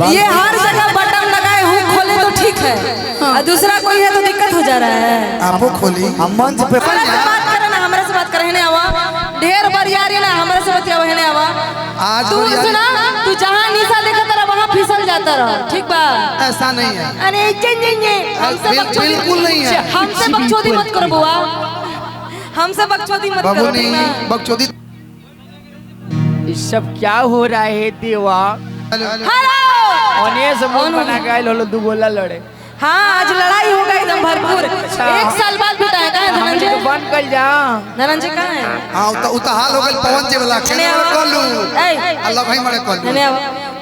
ये हर जगह बटन लगाए हूँ, खोले तो ठीक है। और दूसरा कोई है तो दिक्कत हो जा रहा है। आपो खोली हम मंच पे बात करे ना, हमारे से बात करे ना आवा, ढेर बरियारी ना हमारे से बतिया वहने आवा। आज तू सुना, तू जहाँ निशा देखा तेरा वहाँ फिसल जाता रहा, ठीक बा? ऐसा नहीं है। अरे बिल्कुल नहीं है। हमसे बकचोदी मत करो बुआ, हमसे बकचोदी मत बाबू करो। नहीं बकचोदी। सब क्या हो रहा है देवा? हेलो से मुंह बना के आइल होलो दू गोला लड़े। हाँ आज लड़ाई हो गई एकदम भरपूर। एक साल बाद बिताए कहाँ है धनंजय? बंद कर जा। धनंजय कहाँ है? हाँ उता हाल हो गए पवन जी वाला खेल कॉलू अल्लाह भाई मरे कॉलू।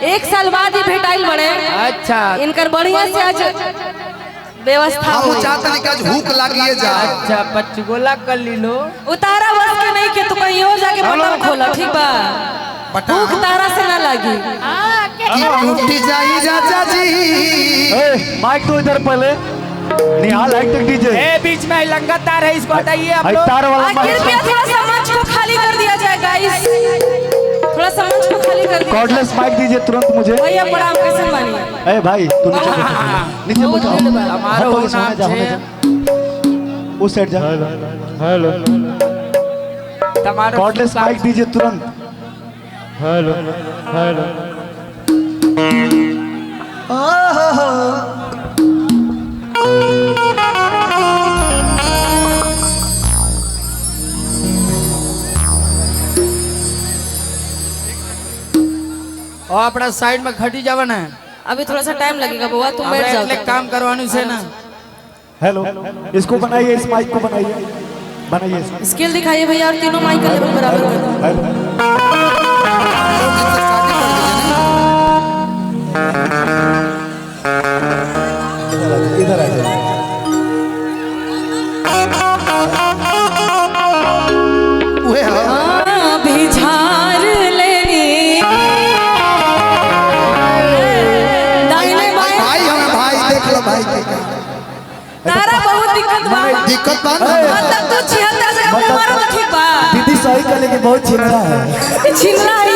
एक साल बाद ही भेटाइल बने। अच्छा इनकर बढ़िया से आज व्यवस्था हम हुई। चाहते नहीं कि आज भूख लागिए जा। अच्छा 25 गोला कर ली लो। उतारा बस के नहीं के तू कहीं और जाके बटन खोला, ठीक बा? भूख तारा से ना लगी। टूटी जाई राजा जी। माइक तो इधर पहले निहाल हाईटेक डीजे। ए बीच में लंगा तार है, इसको हटाइए आप लोग। तार वाला कृपया थोड़ा सा मंच को खाली कर दिया जाए गाइस, थोड़ा सा मंच को खाली कर दिया। कॉर्डलेस माइक दीजिए तुरंत मुझे। भैया प्रणाम, कैसे मानिए? ए भाई तू नीचे बैठ, नीचे बैठ। हमारा हटो, नाम सामने जा, है। जा उस साइड जा। हेलो तुम्हारा कॉर्डलेस माइक दीजिए तुरंत। हेलो हेलो और अपना साइड में खटी जावा ना। अभी थोड़ा सा टाइम लगेगा बुआ, तुम बैठ हमरा जाओ। काम करवाने से ना। हेलो इसको बनाइए, इस माइक को बनाइए, बनाइए इसको। स्किल दिखाइए भैया, और तीनों माइक का लेवल बराबर कर दो। हेलो इधर आ जाइए। उहे हाँ अभी झाड़ लेनी दाहिने बाएं। भाई हमें भाई देख लो भाई तारा बहुत दिक्कत बा। दिक्कत बा ना। मतलब तू 76 से कम उम्र तो ठीक बा। दीदी सही कर लेकिन बहुत छिनरा है। छिनरा ये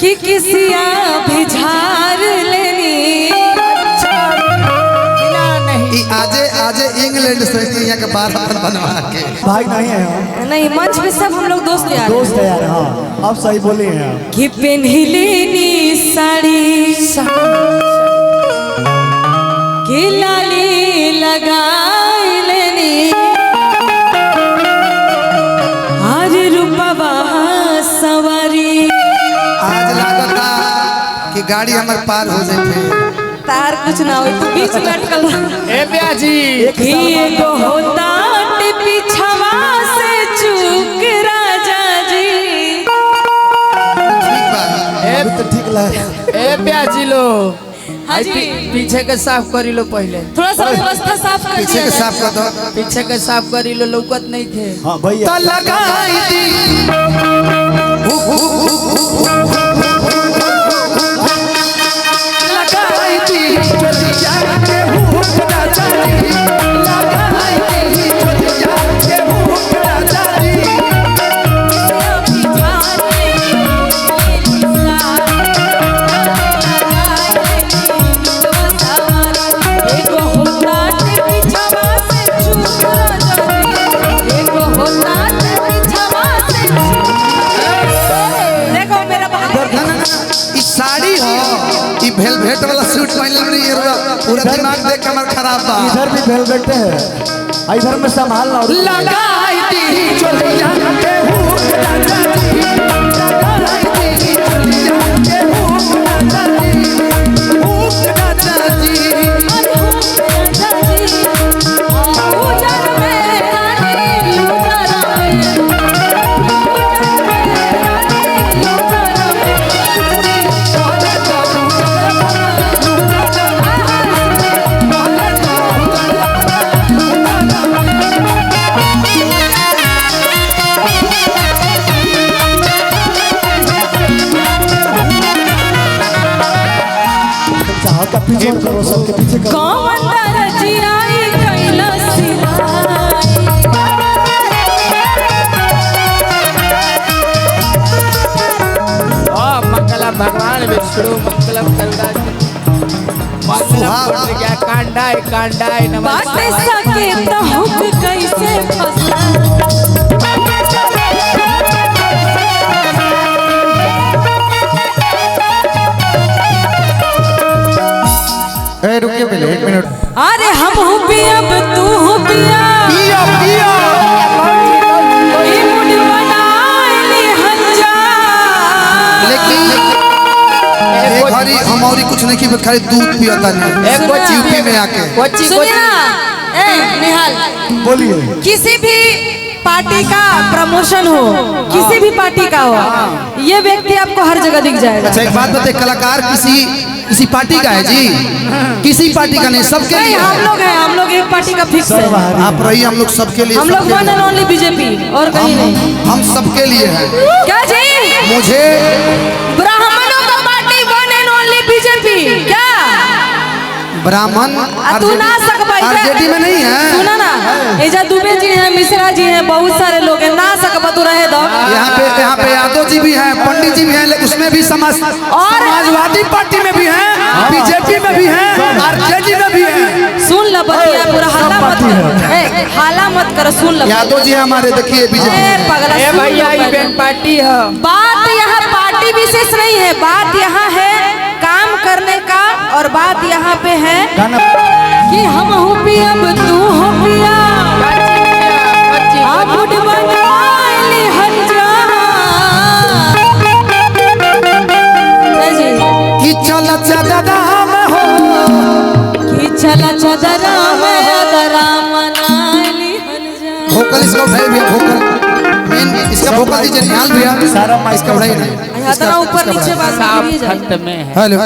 कि किसिया भी झाड़ लेनी। आजे आजे इंग्लैंड से यहाँ के बार बनवा के भाई नहीं है हम। नहीं, मंच पे सब हम लोग दोस्त यार। दोस्त है यार। हाँ आप सही बोले हैं। कि पेन्हिलेनी साड़ी कि लाली लगाई लेनी आज रूपवा सवारी। आज लागता कि गाड़ी हमारे पार हो जाए। तार कुछ ना हो, तू बीच में अटकल रहा। ए ब्याजी एगो होता पीछवा से चूक राजा जी। ठीक बा। अभी तो ठीक लगा। ए ब्याजी लो। हाँ जी। पीछे के साफ करी लो पहले। थोड़ा सा व्यवस्था साफ कर पीछे दिया के जाए। साफ कर दो। पीछे के साफ करी लो, लौकत नहीं थे। हाँ भैया लगाई दी लगाई दी चलिया के भूख ना जानी। लगाई दी चलिया के भूख ना जानी। ई साड़ी हो, ई वेलवेट वाला सूट पहनले नहीं ये पूरा दिमाग देख के हमर खराब बा। इधर भी वेलवेट है, इधर में संभालना। लगाई दी चलिया के भूख ना जानी। लगाई दी चलिया के भूख ना जानी। भूख ना जानी। का पीछे करो, सबके पीछे करो। कौन दरजियाई कैला मंगला भगवान विष्णु मंगलम करुणानिधि मंगलम क्या कांडाय बाटे नमः सके तो हुक कैसे फंसा रुकिए पहले 1 मिनट। अरे हम हूँ पिया तू हूँ पिया पिया पिया ई मुड बनाइली हंजा लेकिन एक बारी हमारी कुछ नहीं की खाली दूध पियाता नहीं एक कोची यूपी में आके कोची सुनिए ना ए निहाल बोलिए किसी भी पार्टी का प्रमोशन हो किसी भी पार्टी का हो ये व्यक्ति आपको हर जगह दिख जाएगा। अच्छा एक बात बताइए कलाकार किसी पार्टी का है जी किसी पार्टी का नहीं सबके नहीं लिए हम लोग हैं हम लोग एक पार्टी का फिक्स है आप रहिए हम लोग सबके लिए हम लोग सबके वन लिए। एंड ओनली बीजेपी और कहीं नहीं। हम सबके लिए हैं क्या जी मुझे ब्राह्मणों का party one and only BJP क्या ब्राह्मण तू ना सकबा आरजेडी में नहीं है सुना ना एजा दुबे जी हैं मिश्रा जी हैं बहुत सारे लोग हैं ना सकबा तू रहे दो यहाँ पे यादव जी भी हैं पंडित जी भी हैं लेकिन उसमें भी समाजवादी पार्टी में भी हैं बीजेपी में भी हैं आरजेडी में भी हैं सुन लो बतिया पूरा हल्ला मत करो ए हल्ला मत करो सुन लो यादव जी हमारे देखिए बीजेपी ए पगला ए सुन लो भैया पहले। ये बैंक पार्टी है बात यहाँ पार्टी विशेष नहीं है बात यहाँ है काम करने का और बात यहाँ पे है कि हम हूँ पिया तू हो पिया आप मुड बनाइली हंजा जी कि चल चदरा में हो कि चला चदरा में अदरा मनाइली हंजा भोकल इसका उठाइए भैया भोकल मेन इसका भोकल दीजिए निहाल भैया सारा माइक इसका उठाइए ना इतना ऊपर नीचे बात साफ गिरी जाए खंड में है हेलो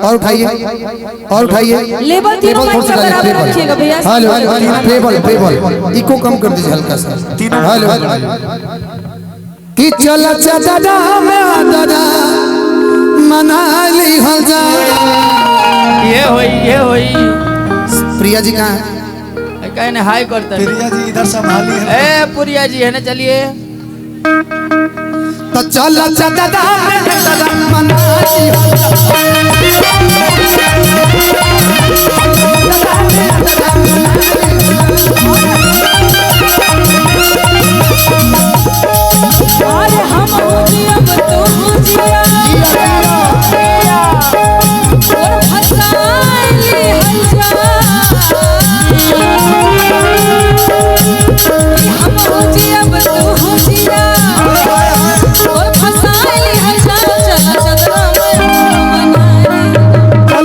और उठाइए और उठाइए लेवल तीनों माइक का बराबर रखिएगा भैया हेलो टेबल इको कम कर दीजिए हल्का सा हेलो कि चल चदरा में अदरा मनाली हो जा ये होई प्रिया जी कहाँ है कहने हाय करते प्रिया जी इधर संभाली है ए पुरिया जी है ना चलिए तो चल चदरा में अदरा मनाली हो अरे हम हो जिया तू हो जिया और फसाइली हंजा हम हो जिया तू हो जिया और फसाइली हंजा चला चदरा में मनाइली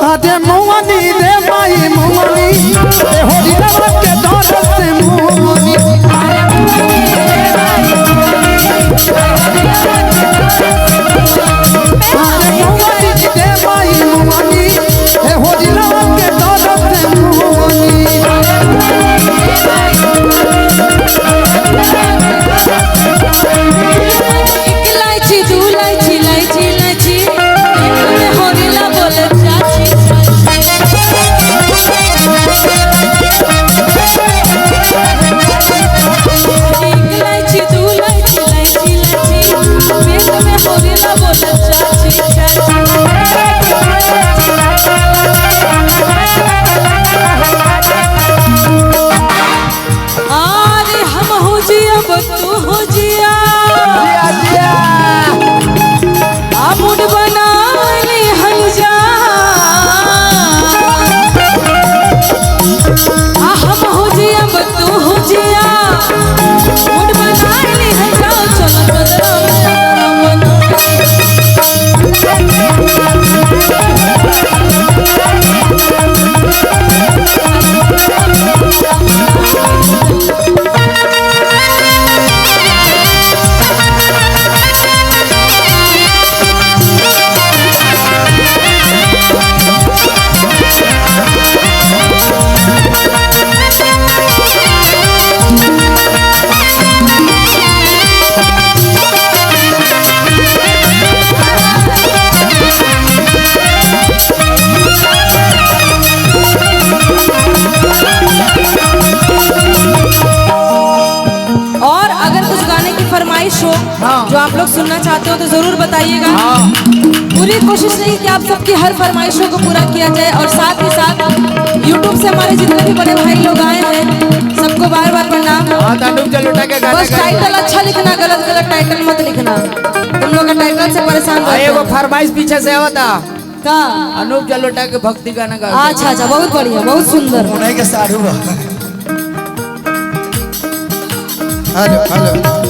आधे मुआनी रे माई मुआनी ए होली रवा के दौर से मुआनी आधे मुआनी रे माई मुआनी ए होली रवा के दौर से मुआनी एक इलायची दू इलायची इलायची इलायची एक में होरिला बोले चाची एक इलायची दू इलायची इलायची इलायची एक में होरिला बोले चाची अरे हम हो जिया तू हो जिया मुड बनाइली हंजा हम हो जिया तू हो जिया मुड बनाइली हंजा चला चदरा में हो हाँ। जो आप लोग सुनना चाहते हो तो जरूर बताइएगा। हाँ पूरी कोशिश रही कि आप सबकी हर फरमाइशों को पूरा किया जाए और साथ ही साथ YouTube से हमारे जितने भी बड़े भाई लोग आए हैं सबको बार बार प्रणाम। हाँ तो अनूप जलोटा के गाना बस टाइटल अच्छा लिखना, गलत गलत टाइटल मत लिखना। तुम लोग का टाइटल से परेशान रहते एगो हैं। फरमाइश पीछे से आवता का अनूप जलोटा के भक्ति गाना गा। अच्छा अच्छा, बहुत बढ़िया, बहुत सुंदर। उन्हीं के साथ हुआ। Hello hello